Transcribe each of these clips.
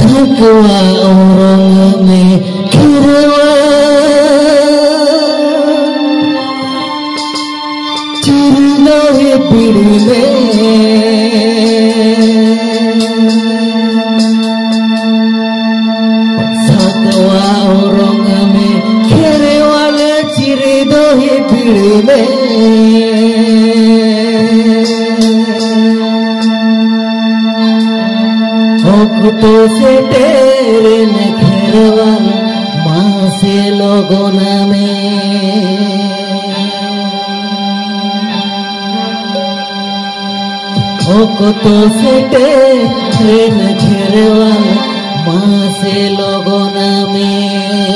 सकवा औरंग में खिरवा चिरलोहे पीड़ी में सकवा औरंग में खिरवा चिरलोहे पीड़ी में तो से तेरे न घेरवाल माँ से लोगों में तो से तेरे न घेरवाल माँ से लोगों में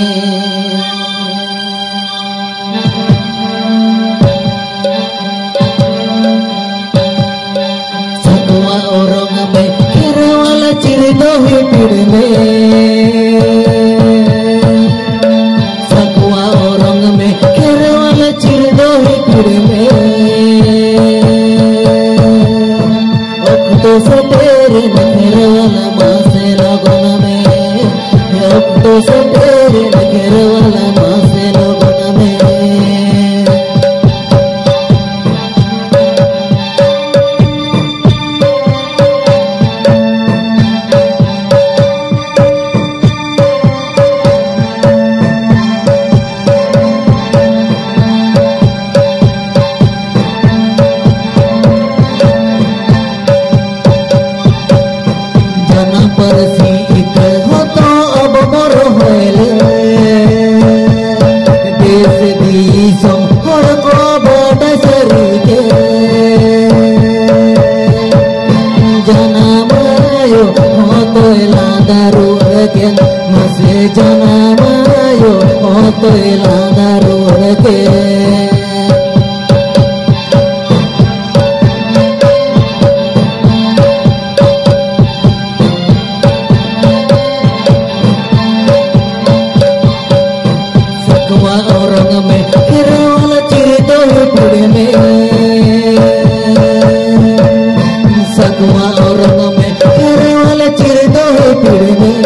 सकवा औरंग में घेरवाल चिरलोहे पीड़ी में सकवा औरंग में घेरवाल चिरलोहे पीड़ी में तो से तेरे न घेरवाल माँ से लोगों में तो से तेरे न घेरवाल माँ से लोगों में मसे जनामायो तो लादारू के सकवा औरंग में घेरवाल चिरलोहे पीड़ी में सकवा औरंग में घेरवाल चिरलोहे पीड़ी में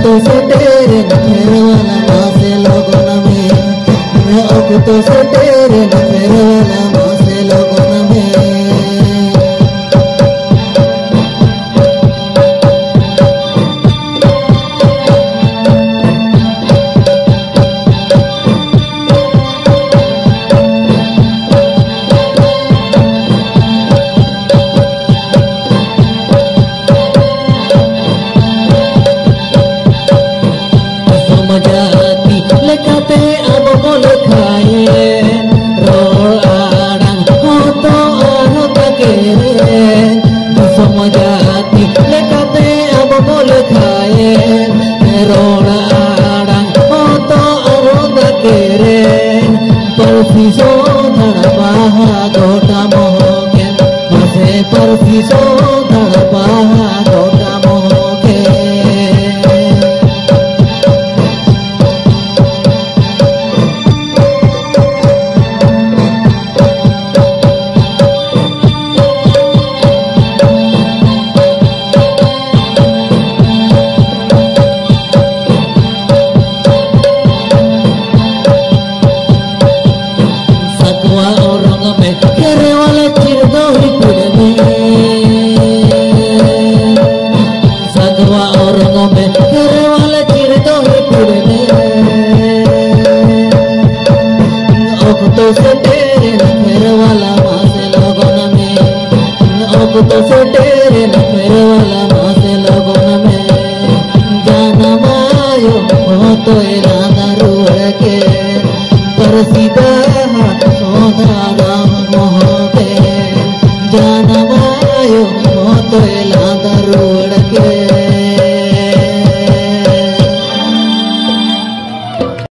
तो से तेरे न घेरवाल माँ से लोगों में तो से तेरे न घेरवाल माँ से लोगों में जाती लेखाते अब बोल खाए रोड आड़ांग हो तो आनो तकेरे समझाती लेखाते अब बोल खाए रोड आड़ांग हो तो आनो तकेरे परफिसो धड़पाहा गोटा मोहके मसे परफिसो धड़पाहा गोटा मोहके औरंग में घेरवाल चिरलोहे पीड़ी में सकवा औरंग में घेरवाल चिरलोहे पीड़ी में तो से तेरे न घेरवाल माँ से लोगों में तो से तेरे न घेरवाल माँ से लोगों में जानमायो तो लादारू के परसीदा जानमायो तो लादारू के